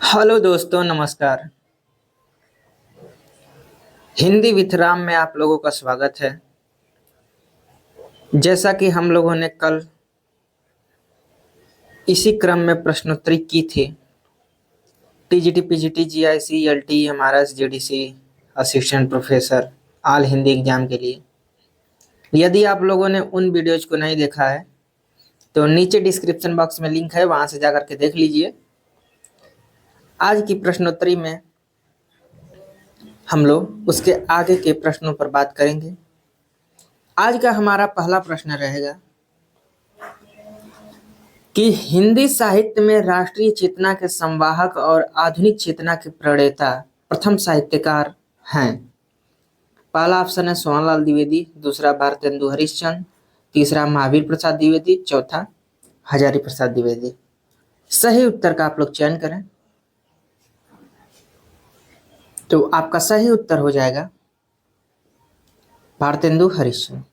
Hello दोस्तों, नमस्कार। Hindi with Ram में आप लोगों का स्वागत है। जैसा कि हम लोगों ने कल इसी क्रम में प्रश्नोत्तरी की थी, TGT, PGT, GIC, LT, MRS, GDC, assistant professor, all Hindi exam के लिए। यदि आप लोगों ने उन वीडियोज को नहीं देखा है तो नीचे डिस्क्रिप्शन बॉक्स में लिंक है, वहां से जाकर के देख लीजिए। आज की प्रश्नोत्तरी में हम लोग उसके आगे के प्रश्नों पर बात करेंगे। आज का हमारा पहला प्रश्न रहेगा कि हिंदी साहित्य में राष्ट्रीय चेतना के संवाहक और आधुनिक चेतना के प्रणेता प्रथम साहित्यकार हैं। पहला ऑप्शन है सोहनलाल द्विवेदी, दूसरा भारतेंदु हरिश्चंद्र, तीसरा महावीर प्रसाद द्विवेदी, चौथा हजारी प्रसाद द्विवेदी। सही उत्तर का आप लोग चयन करें तो आपका सही उत्तर हो जाएगा भारतेंदु हरिश्चंद्र।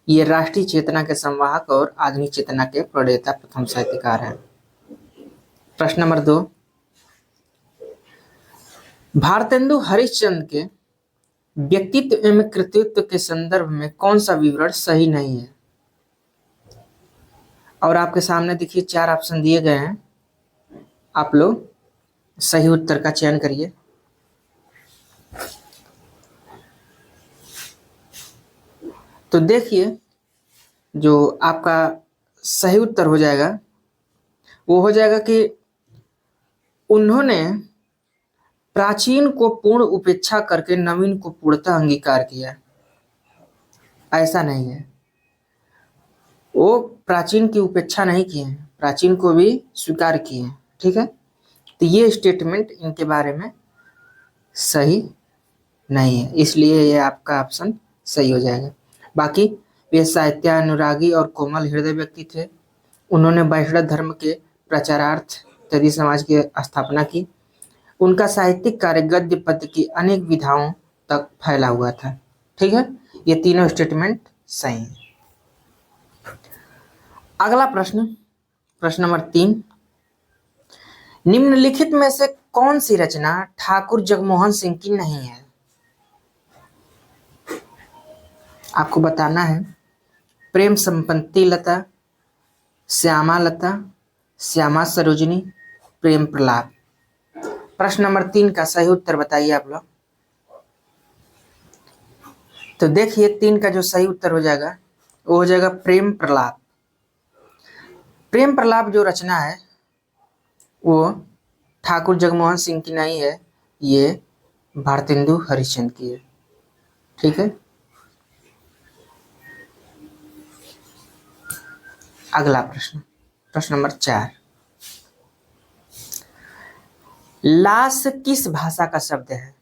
ये राष्ट्रीय चेतना के संवाहक और आधुनिक चेतना के प्रणेता प्रथम साहित्यकार हैं। प्रश्न नंबर 2, भारतेंदु हरिश्चंद्र के व्यक्तित्व एवं कृतित्व के संदर्भ में कौन सा विवरण सही नहीं है? और आपके सामने देखिए 4 ऑप्शन दिए गए हैं, आप लोग सही उत्तर का चयन करिए। तो देखिए, जो आपका सही उत्तर हो जाएगा वो हो जाएगा कि उन्होंने प्राचीन को पूर्ण उपेक्षा करके नवीन को पूर्णतः अंगीकार किया। ऐसा नहीं है, वो प्राचीन की उपेक्षा नहीं किए हैं, प्राचीन को भी स्वीकार किए हैं। ठीक है, तो ये स्टेटमेंट इनके बारे में सही नहीं है, इसलिए ये आपका ऑप्शन सही हो जाएगा। बाकी वे साहित्यानुरागी और कोमल हृदय व्यक्ति थे। उन्होंने वैष्णव धर्म के प्रचारार्थ तदी समाज की स्थापना की। उनका साहित्यिक कार्य गद्य पद्य की अनेक विधाओं तक फैला हुआ था। ठीक है, ये तीनों स्टेटमेंट सही है। अगला प्रश्न, प्रश्न नंबर 3, निम्नलिखित में से कौन सी रचना ठाकुर जगमोहन सिंह की नहीं है? आपको बताना है। प्रेम संपत्ति लता, श्यामा लता, श्यामा सरोजनी, प्रेम प्रलाप। प्रश्न नंबर 3 का सही उत्तर बताइए आप लोग। तो देखिए 3 का जो सही उत्तर हो जाएगा वो हो जाएगा प्रेम प्रलाप। प्रेम प्रलाप जो रचना है वो ठाकुर जगमोहन सिंह की नहीं है, ये भारतेंदु हरिश्चंद्र की है। ठीक है, अगला प्रश्न, प्रश्न नंबर 4, लाश किस भाषा का शब्द है?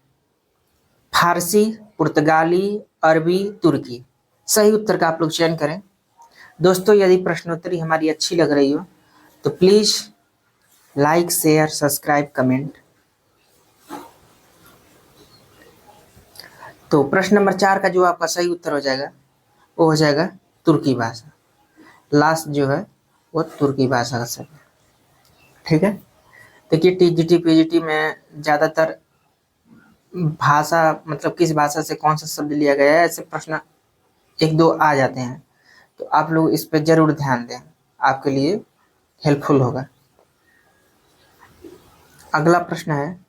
फारसी, पुर्तगाली, अरबी, तुर्की। सही उत्तर का आप लोग चयन करें। दोस्तों, यदि प्रश्नोत्तरी हमारी अच्छी लग रही हो तो please like, share, subscribe, comment. तो प्रश्न नंबर 4 का जो आपका सही उत्तर हो जाएगा वो हो जाएगा तुर्की भाषा। लाश जो है वो तुर्की भाषा का शब्द है। ठीक है, देखिए टीजीटी पीजीटी में ज्यादातर भाषा मतलब किस भाषा से कौन सा शब्द लिया गया है, ऐसे प्रश्न 1-2 आ जाते हैं, तो आप लोग इस पर जरूर ध्यान दें, आपके लिए हेल्पफुल होगा। अगला प्रश्न है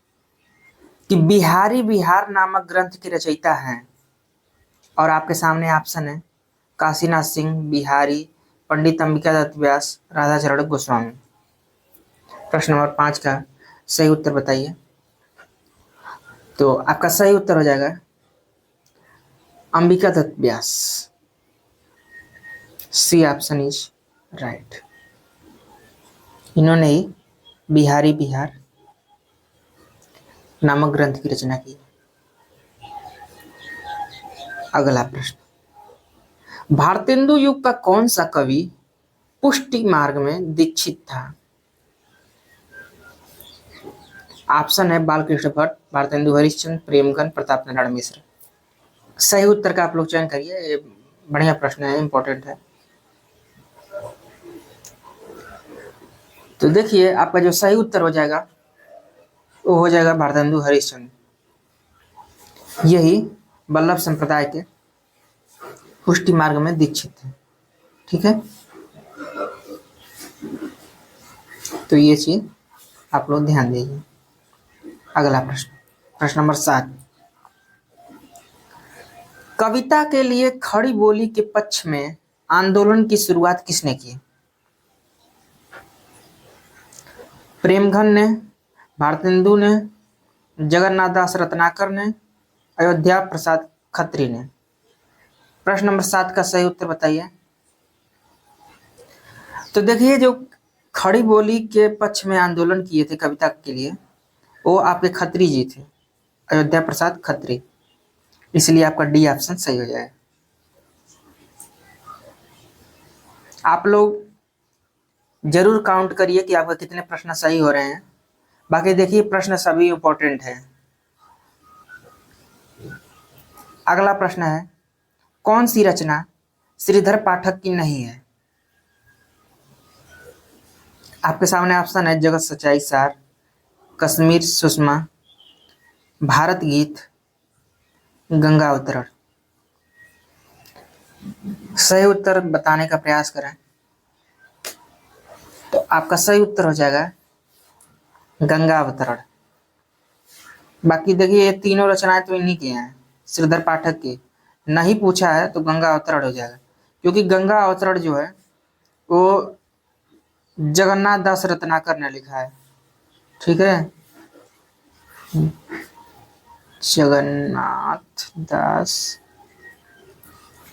कि बिहारी बिहार नामक ग्रंथ के रचयिता हैं, और आपके सामने ऑप्शन है काशीनाथ सिंह, बिहारी, पंडित अंबिका दत्त व्यास, राधाचरण गोस्वामी। प्रश्न नंबर 5 का सही उत्तर बताइए। तो आपका सही उत्तर हो जाएगा Ambika Datt Vyas. C option is right. इन्होंने ही बिहारी बिहार नामक ग्रंथ की रचना की। अगला प्रश्न, भारतेंदु युग का कौन सा कवि पुष्टि मार्ग में दीक्षित था? ऑप्शन है बालकृष्ण भट्ट, भारतेंदु हरिश्चंद्र, प्रेमगन, प्रताप नारायण मिश्र। सही उत्तर का आप लोग चयन करिए, ये बढ़िया प्रश्न है, इंपॉर्टेंट है। तो देखिए आपका जो सही उत्तर हो जाएगा वो हो जाएगा भारतेंदु हरिश्चंद्र। यही वल्लभ संप्रदाय के पुष्टि मार्ग में दीक्षित है। ठीक है, तो ये चीज आप लोग ध्यान दीजिए। अगला प्रश्न, प्रश्न नंबर 7, कविता के लिए खड़ी बोली के पक्ष में आंदोलन की शुरुआत किसने की? प्रेमघन ने, भारतेंदु ने, जगन्नाथ दास रत्नाकर ने, अयोध्या प्रसाद खत्री ने? प्रश्न नंबर 7 का सही उत्तर बताइए। तो देखिए, जो खड़ी बोली के पक्ष में आंदोलन किए थे कविता के लिए, वो आपके खत्री जी थे, अयोध्या प्रसाद खत्री। इसलिए आपका डी ऑप्शन सही हो जाएगा। आप लोग जरूर काउंट करिए कि आपका कितने प्रश्न सही हो रहे हैं। बाकी देखिए, प्रश्न सभी इंपॉर्टेंट है। अगला प्रश्न है, कौन सी रचना श्रीधर पाठक की नहीं है? आपके सामने ऑप्शन है, जगत सच्चाई सार, कश्मीर सुषमा, भारत गीत, गंगा अवतरण। सही उत्तर बताने का प्रयास करें। तो आपका सही उत्तर हो जाएगा गंगा अवतरण। बाकी देखिए, ये तीनों रचनाएं तो इन्हीं की हैं, श्रीधर पाठक की। नहीं पूछा है तो गंगा अवतरण हो जाएगा, क्योंकि गंगा अवतरण जो है वो जगन्नाथ दास रत्नाकर ने लिखा है। ठीक है, जगन्नाथ दास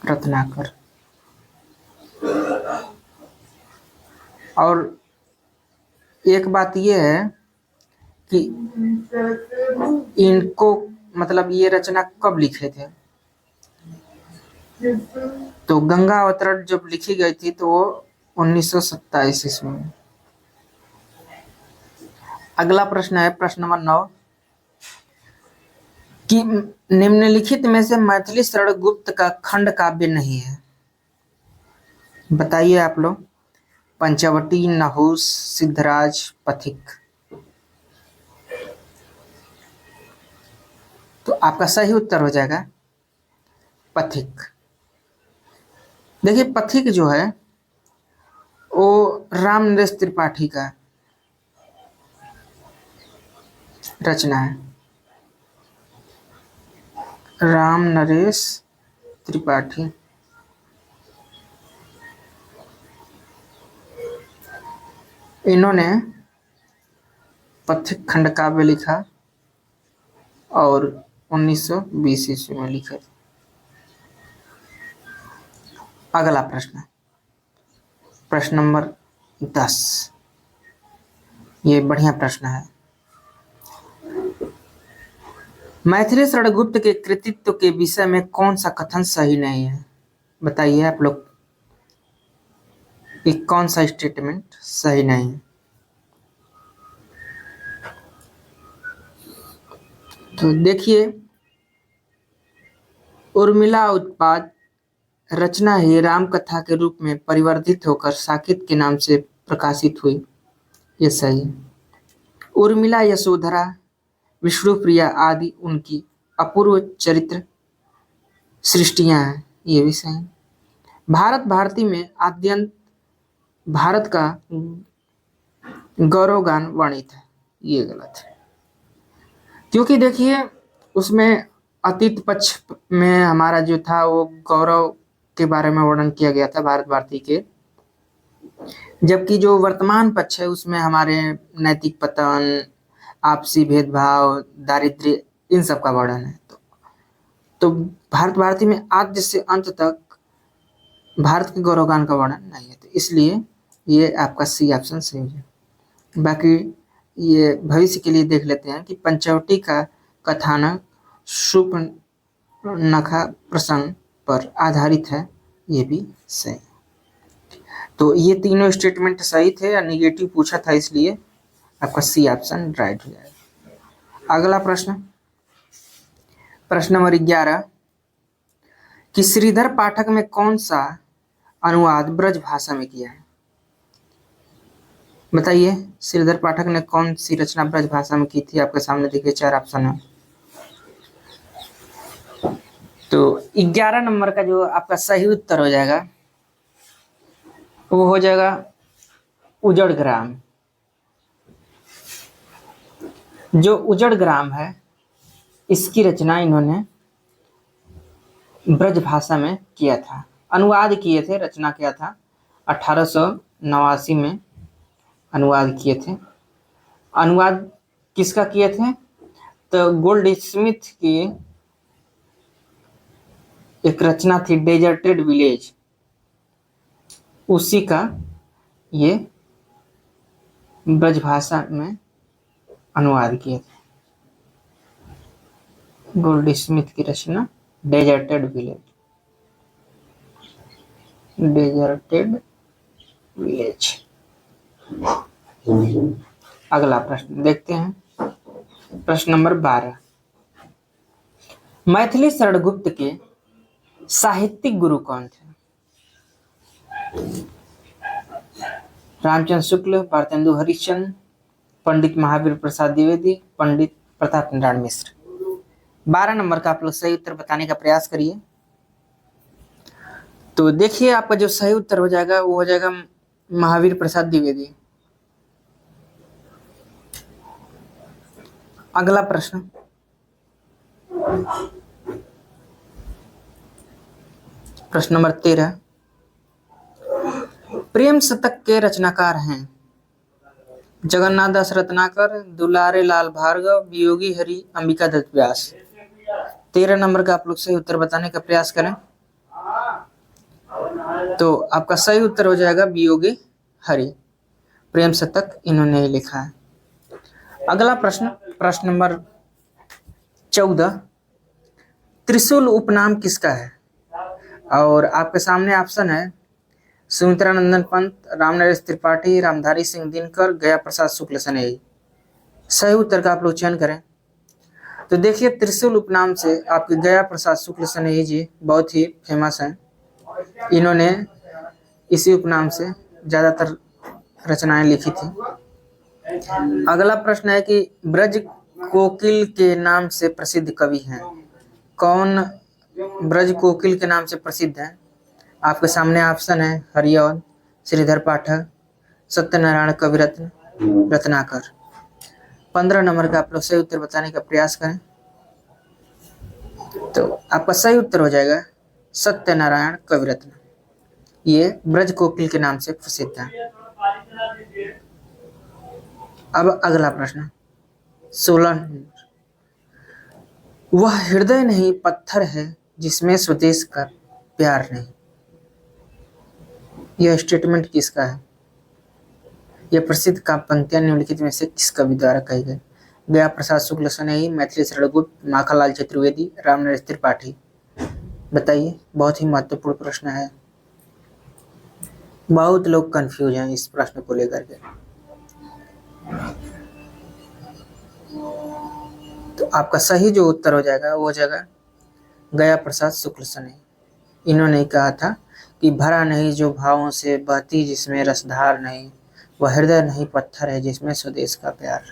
रत्नाकर। और एक बात ये है कि इनको मतलब ये रचना कब लिखे थे? तो गंगा अवतरण जब लिखी गई थी तो वो 1927 ईस्वी में। अगला प्रश्न है, प्रश्न नंबर 9, कि निम्नलिखित में से मैथिली शरण गुप्त का खंड काव्य नहीं है। बताइए आप लोग। पंचवटी, नहुस, सिद्धराज, पथिक। तो आपका सही उत्तर हो जाएगा पथिक। देखिए, पथिक जो है वो राम नरेश त्रिपाठी का रचना है। राम नरेश त्रिपाठी। इन्होंने पथिक खंड काव्य लिखा और 1920 ईस्वी में लिखा। अगला प्रश्न, प्रश्न नंबर 10। ये बढ़िया प्रश्न है। मैथिली शरण गुप्त के कृतित्व के विषय में कौन सा कथन सही नहीं है? बताइए आप लोग कि कौन सा स्टेटमेंट सही नहीं है। तो देखिए, उर्मिला उत्पाद रचना ही राम कथा के रूप में परिवर्तित होकर साकेत के नाम से प्रकाशित हुई, ये सही है। उर्मिला, यशोधरा, विष्णुप्रिया आदि उनकी अपूर्व चरित्र सृष्टियां हैं, ये भी सही। भारत भारती में आद्यंत भारत का गौरवगान वर्णित है, ये गलत है। क्योंकि देखिए, उसमें अतीत पक्ष में हमारा जो था वो गौरव के बारे में वर्णन किया गया था भारत भारती के, जबकि जो वर्तमान पक्ष है उसमें हमारे नैतिक पतन, आपसी भेदभाव, दारिद्र्य, इन सब का वर्णन है। तो भारत भारती में आद्य से अंत तक भारत के गौरवगान का वर्णन नहीं है, तो इसलिए ये आपका सी ऑप्शन सही है। बाकी ये भविष्य के लिए देख लेते हैं कि पंचवटी का कथानक शूर्पणखा प्रसंग पर आधारित है, ये भी सही। तो ये तीनों स्टेटमेंट सही थे, और निगेटिव पूछा था, इसलिए आपका सी ऑप्शन राइट हो जाएगा। अगला प्रश्न, प्रश्न नंबर 11, कि श्रीधर पाठक में कौन सा अनुवाद ब्रज भाषा में किया है? बताइए, श्रीधर पाठक ने कौन सी रचना ब्रज भाषा में की थी? आपके सामने देखिए 4 ऑप्शन है। तो 11 नंबर का जो आपका सही उत्तर हो जाएगा वो हो जाएगा उजड़ ग्राम। जो उजड़ ग्राम है इसकी रचना इन्होंने ब्रज भाषा में किया था, अनुवाद किए थे, रचना किया था 1889 में अनुवाद किए थे। अनुवाद किसका किए थे? तो गोल्ड स्मिथ की एक रचना थी डेजर्टेड विलेज, उसी का ये ब्रज भाषा में अनुवाद किए थे। गोल्ड स्मिथ की रचना डेजर्टेड विलेज, डेजर्टेड विलेज। अगला प्रश्न देखते हैं, प्रश्न नंबर 12। मैथिली शरण गुप्त के साहित्यिक गुरु कौन थे? रामचंद्र शुक्ल, भारतेंदु हरिश्चंद्र, पंडित महावीर प्रसाद द्विवेदी, पंडित प्रताप नारायण मिश्र। 12 नंबर का आप लोग सही उत्तर बताने का प्रयास करिए। तो देखिए आपका जो सही उत्तर हो जाएगा वो हो जाएगा महावीर प्रसाद द्विवेदी। अगला प्रश्न, प्रश्न नंबर 13। प्रेम शतक के रचनाकार हैं जगन्नाथ दास रत्नाकर, दुलारे लाल भार्गव, वियोगी हरि, अंबिका दत्त व्यास। 13 नंबर का आप लोग सही उत्तर बताने का प्रयास करें। तो आपका सही उत्तर हो जाएगा वियोगी हरि, प्रेम शतक इन्होंने ही लिखा है। अगला प्रश्न, प्रश्न नंबर 14। त्रिशूल उपनाम किसका है? और आपके सामने ऑप्शन है सुमित्रा नंदन पंत, रामनरेश त्रिपाठी, रामधारी सिंह दिनकर, गया प्रसाद शुक्ल सनेही। सही उत्तर का आप लोग चयन करें। तो देखिए त्रिशूल उपनाम से आपके गया प्रसाद शुक्ल सनेही जी बहुत ही फेमस हैं। इन्होंने इसी उपनाम से ज्यादातर रचनाएं लिखी थी। अगला प्रश्न है कि ब्रज कोकिल के नाम से प्रसिद्ध कवि हैं कौन? ब्रज कोकिल के नाम से प्रसिद्ध है। आपके सामने ऑप्शन है हरिऔध, श्रीधर पाठक, सत्यनारायण कविरत्न, रत्नाकर। 15 नंबर का आप लोग सही उत्तर बताने का प्रयास करें। तो आपका सही उत्तर हो जाएगा सत्यनारायण कविरत्न, ये ब्रज कोकिल के नाम से प्रसिद्ध है। अब अगला प्रश्न 16 नंबर। वह हृदय नहीं पत्थर है जिसमें स्वदेश का प्यार नहीं। यह स्टेटमेंट किसका है? यह प्रसिद्ध काव्य पंक्तियां निम्नलिखित में से किस कवि द्वारा कही गई? गया प्रसाद शुक्ल सनेही, मैथिली शरण गुप्त, माखनलाल चतुर्वेदी, रामनरेश त्रिपाठी। बताइए, बहुत ही महत्वपूर्ण प्रश्न है, बहुत लोग कंफ्यूज हैं इस प्रश्न को लेकर के। तो आपका सही जो उत्तर हो जाएगा वो हो जाएगा गया प्रसाद शुक्ल सनेही। इन्होंने कहा था कि भरा नहीं जो भावों से, बहती जिसमें रसधार नहीं, वह हृदय नहीं पत्थर है जिसमें स्वदेश का प्यार।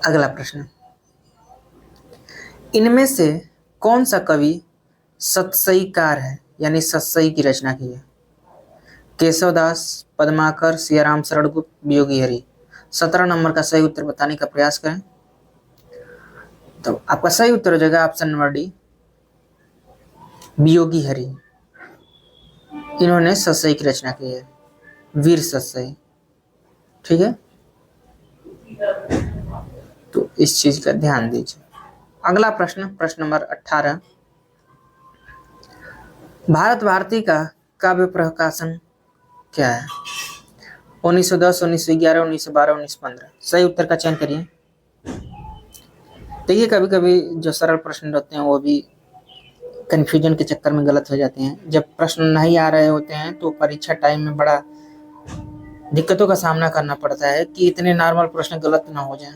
अगला प्रश्न, इनमें से कौन सा कवि सतसईकार है, यानी सतसई की रचना की है? केशवदास, पद्माकर, सियाराम शरण गुप्त, वियोगी हरि। 17 नंबर का सही उत्तर बताने का प्रयास करें। तो आपका सही उत्तर हो जाएगा option number D, Viyogi Hari. इन्होंने सतसई की रचना की है, वीर सतसई। ठीक है, तो इस चीज का ध्यान दीजिए। अगला प्रश्न, प्रश्न नंबर 18। भारत भारती का काव्य प्रकाशन क्या है? 1910, 1911, 1912, 1915। सही उत्तर का चयन करिए। देखिए कभी कभी जो सरल प्रश्न रहते हैं वो भी कंफ्यूजन के चक्कर में गलत हो जाते हैं। जब प्रश्न नहीं आ रहे होते हैं तो परीक्षा टाइम में बड़ा दिक्कतों का सामना करना पड़ता है कि इतने नॉर्मल प्रश्न गलत ना हो जाएं।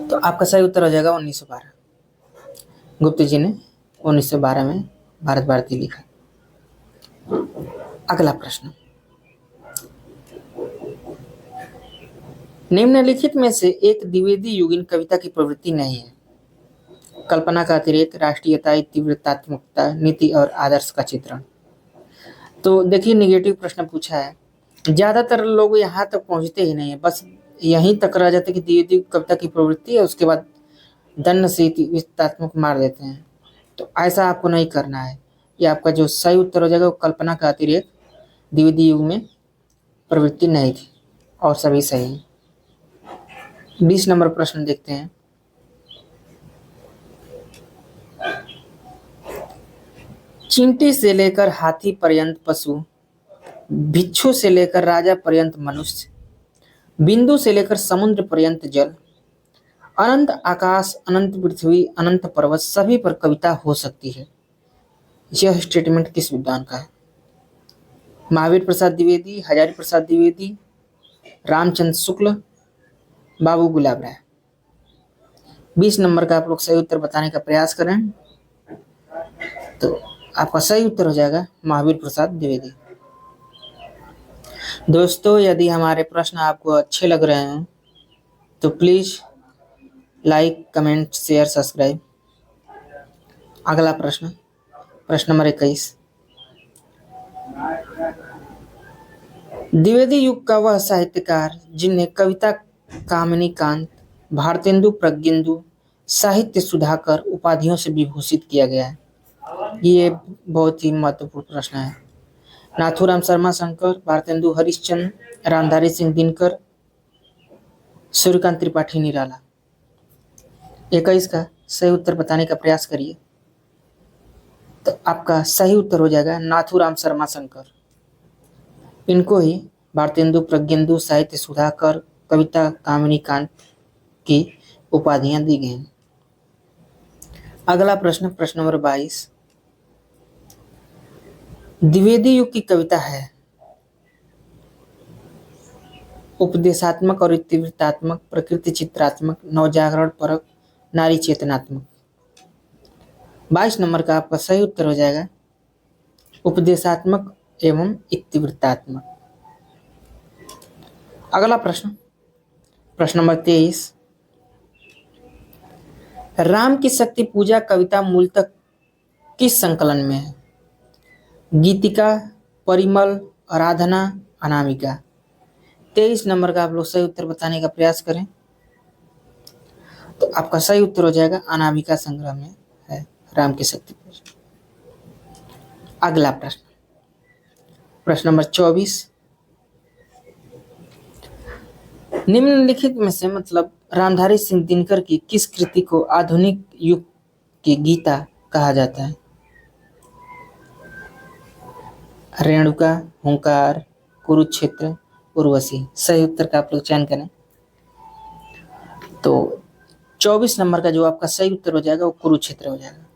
तो आपका सही उत्तर हो जाएगा 1912। गुप्त जी ने 1912 में भारत भारती लिखा। अगला प्रश्न, निम्नलिखित में से एक द्विवेदी युगीन कविता की प्रवृत्ति नहीं है। कल्पना का अतिरेक, राष्ट्रीयता, तीव्रतात्मकता, नीति और आदर्श का चित्रण। तो देखिए निगेटिव प्रश्न पूछा है, ज्यादातर लोग यहाँ तक पहुंचते ही नहीं है, बस यहीं तक रह जाते कि द्विवेदी कविता की प्रवृत्ति है, उसके बाद दंड से तीव्रतात्मक मार देते हैं। तो ऐसा आपको नहीं करना है। ये आपका जो सही उत्तर हो जाएगा वो कल्पना का अतिरेक, द्विवेदी युग में प्रवृत्ति नहीं थी और सभी सही है। 20 नंबर प्रश्न देखते हैं। चींटी से लेकर हाथी पर्यंत पशु, भिक्षु से लेकर राजा पर्यंत मनुष्य, बिंदु से लेकर समुद्र पर्यंत जल, अनंत आकाश, अनंत पृथ्वी, अनंत पर्वत, सभी पर कविता हो सकती है। यह स्टेटमेंट किस विद्वान का है? महावीर प्रसाद द्विवेदी, हजारी प्रसाद द्विवेदी, रामचंद्र शुक्ल, बाबू गुलाब राय। 20 नंबर का आप लोग सही उत्तर बताने का प्रयास करें तो आपका सही उत्तर हो जाएगा महावीर प्रसाद द्विवेदी। दोस्तों, यदि हमारे प्रश्न आपको अच्छे लग रहे हैं तो please like, comment, share, subscribe. अगला प्रश्न, प्रश्न नंबर 21। द्विवेदी युग का वह साहित्यकार जिन्हें कविता कामिनी कांत, भारतेंदु प्रज्ञेंदु, साहित्य सुधाकर उपाधियों से विभूषित किया गया है। ये बहुत ही महत्वपूर्ण प्रश्न है। नाथूराम शर्मा शंकर, भारतेंदु हरिश्चंद्र, रामधारी सिंह दिनकर, सूर्यकांत त्रिपाठी निराला। 21 का सही उत्तर बताने का प्रयास करिए तो आपका सही उत्तर हो जाएगा नाथूराम शर्मा शंकर। इनको ही भारतेंदु प्रज्ञेंदु, साहित्य सुधाकर, कविता कामिनी कांत की उपाधियां दी गई। अगला प्रश्न, प्रश्न नंबर 22। द्विवेदी युग की कविता है उपदेशात्मक और तीव्रतात्मक, प्रकृति चित्रात्मक, नवजागरण परक, नारी चेतनात्मक। 22 नंबर का आपका सही उत्तर हो जाएगा उपदेशात्मक एवं तीव्रतात्मक। अगला प्रश्न, प्रश्न नंबर 23। राम की शक्ति पूजा कविता मूलतः किस संकलन में है? गीतिका, परिमल, आराधना, अनामिका। 23 नंबर का आप लोग सही उत्तर बताने का प्रयास करें तो आपका सही उत्तर हो जाएगा अनामिका संग्रह में है राम की शक्ति पूजा। अगला प्रश्न, प्रश्न नंबर 24। निम्नलिखित में से मतलब रामधारी सिंह दिनकर की किस कृति को आधुनिक युग की गीता कहा जाता है? रेणुका, हुंकार, कुरुक्षेत्र, उर्वशी। सही उत्तर का आप लोग चयन करें तो 24 नंबर का जो आपका सही उत्तर हो जाएगा वो कुरुक्षेत्र हो जाएगा।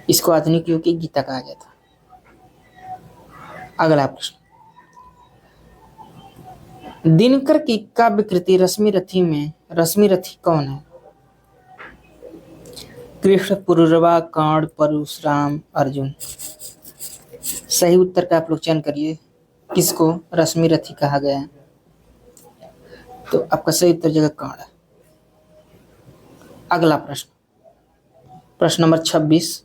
इसको आधुनिक युग की गीता कहा जाता है। अगला प्रश्न, दिनकर की काव्य कृति रश्मि रथी में रश्मि रथी कौन है? कृष्ण, पुरुरवा, कर्ण, परशुराम, अर्जुन। सही उत्तर का आप लोग चयन करिए किसको रश्मि रथी कहा गया है तो आपका सही उत्तर जगह कर्ण। अगला प्रश्न, प्रश्न नंबर 26।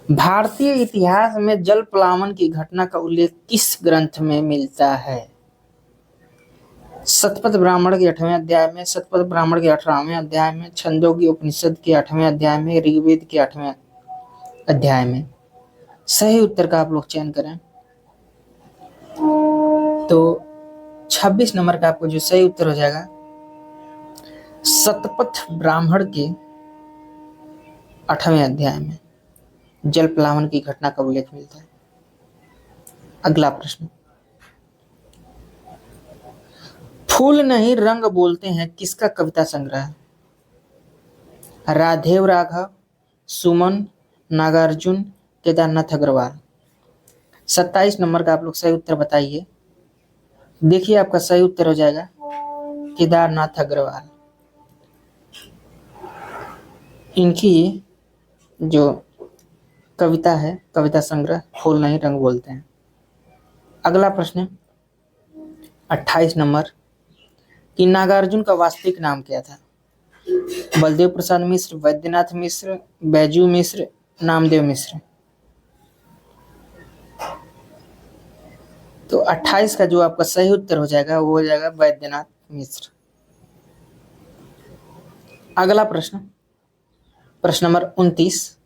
भारतीय इतिहास में जल प्लावन की घटना का उल्लेख किस ग्रंथ में मिलता है? शतपथ ब्राह्मण के 8वें अध्याय में, शतपथ ब्राह्मण के 18वें अध्याय में, छंदोगी उपनिषद के 8वें अध्याय में, ऋग्वेद के 8वें अध्याय में। सही उत्तर का आप लोग चयन करें तो 26 नंबर का आपको जो सही उत्तर हो जाएगा शतपथ ब्राह्मण के 8वें अध्याय में जल प्लावन की घटना का उल्लेख मिलता है। अगला प्रश्न, फूल नहीं रंग बोलते हैं किसका कविता संग्रह है? राधेव राघव, सुमन, नागार्जुन, केदारनाथ अग्रवाल। 27 नंबर का आप लोग सही उत्तर बताइए। देखिए आपका सही उत्तर हो जाएगा केदारनाथ अग्रवाल। इनकी जो कविता है, कविता संग्रह फूल नहीं रंग बोलते हैं। अगला प्रश्न, 28 नंबर कि नागार्जुन का वास्तविक नाम क्या था? बलदेव प्रसाद मिश्र, वैद्यनाथ मिश्र, बैजू मिश्र, नामदेव मिश्र। तो 28 का जो आपका सही उत्तर हो जाएगा वो हो जाएगा वैद्यनाथ मिश्र। अगला प्रश्न, प्रश्न नंबर 29।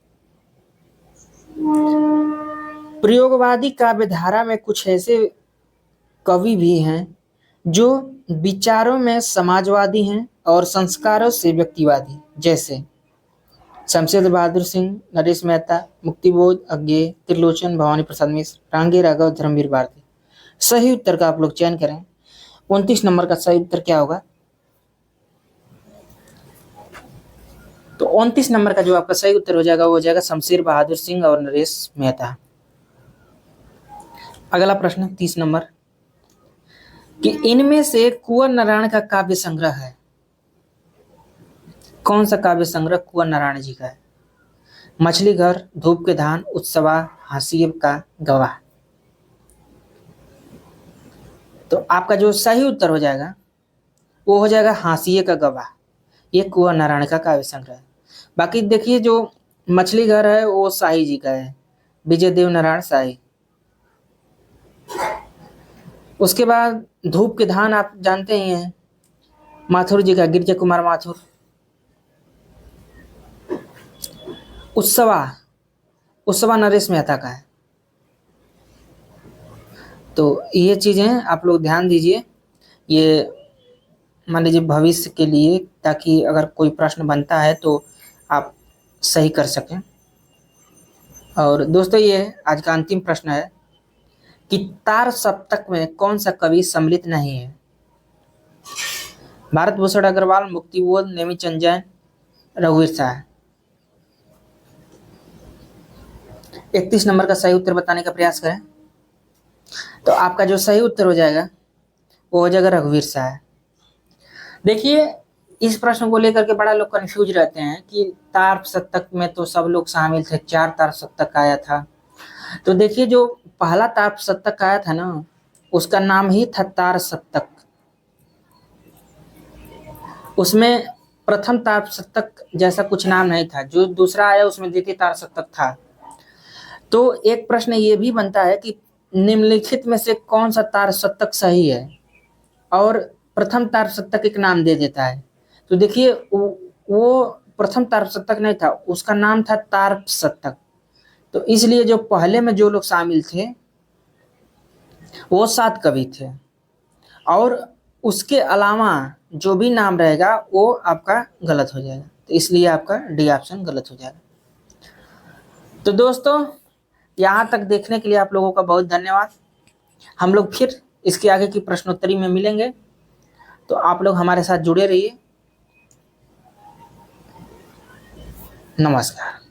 प्रयोगवादी काव्य धारा में कुछ ऐसे कवि भी हैं जो विचारों में समाजवादी हैं और संस्कारों से व्यक्तिवादी, जैसे शमशेर बहादुर सिंह, नरेश मेहता, मुक्तिबोध अज्ञे, त्रिलोचन, भवानी प्रसाद मिश्र, रांगे राघव, धर्मवीर भारती। सही उत्तर का आप लोग चयन करें। 29 नंबर का सही उत्तर क्या होगा? तो 29 नंबर का जो आपका सही उत्तर हो जाएगा वो हो जाएगा शमशेर बहादुर सिंह और नरेश मेहता। अगला प्रश्न 30 नंबर कि इनमें से कुंवर नारायण का काव्य संग्रह है। कौन सा काव्य संग्रह कुंवर नारायण जी का है? मछली घर, धूप के धान, उत्सवा, हाशिए का गवाह। तो आपका जो सही उत्तर हो जाएगा वो हो जाएगा हाशिए का गवाह। ये कुंवर नारायण का काव्य संग्रह है। बाकी देखिए जो मछली घर है वो शाही जी का है, विजय देव नारायण शाही। उसके बाद धूप के धान आप जानते ही हैं, माथुर जी का, गिरिजा कुमार माथुर। उत्सवा, उत्सवा नरेश मेहता का है। तो ये चीजें आप लोग ध्यान दीजिए, ये मान लीजिए भविष्य के लिए, ताकि अगर कोई प्रश्न बनता है तो आप सही कर सकें। और दोस्तों ये आज का अंतिम प्रश्न है कि तार सप्तक में कौन सा कवि सम्मिलित नहीं है? भारत भूषण अग्रवाल, मुक्तिबोध, नेमीचंद जैन, रघुवीर शाह। 31 नंबर का सही उत्तर बताने का प्रयास करें। तो आपका जो सही उत्तर हो जाएगा वो हो जाएगा रघुवीर शाह। देखिए इस प्रश्न को लेकर के बड़ा लोग कंफ्यूज रहते हैं कि तार सप्तक में तो सब लोग शामिल थे, 4 तार सप्तक आया था। तो देखिए जो पहला तार सप्तक आया था ना, उसका नाम ही था तार सप्तक। उसमें प्रथम तार सप्तक जैसा कुछ नाम नहीं था, जो दूसरा आया उसमें द्वितीय तार सप्तक था। तो एक प्रश्न ये भी बनता है कि निम्नलिखित में से कौन सा तार सप्तक सही है, और प्रथम तार सप्तक एक नाम दे देता है। तो देखिए वो प्रथम तार सप्तक नहीं था, उसका नाम था तार सप्तक। तो इसलिए जो पहले में जो लोग शामिल थे वो 7 कवि थे, और उसके अलावा जो भी नाम रहेगा वो आपका गलत हो जाएगा। तो इसलिए आपका डी ऑप्शन गलत हो जाएगा। तो दोस्तों यहाँ तक देखने के लिए आप लोगों का बहुत धन्यवाद। हम लोग फिर इसके आगे की प्रश्नोत्तरी में मिलेंगे, तो आप लोग हमारे साथ जुड़े रहिए। नमस्कार।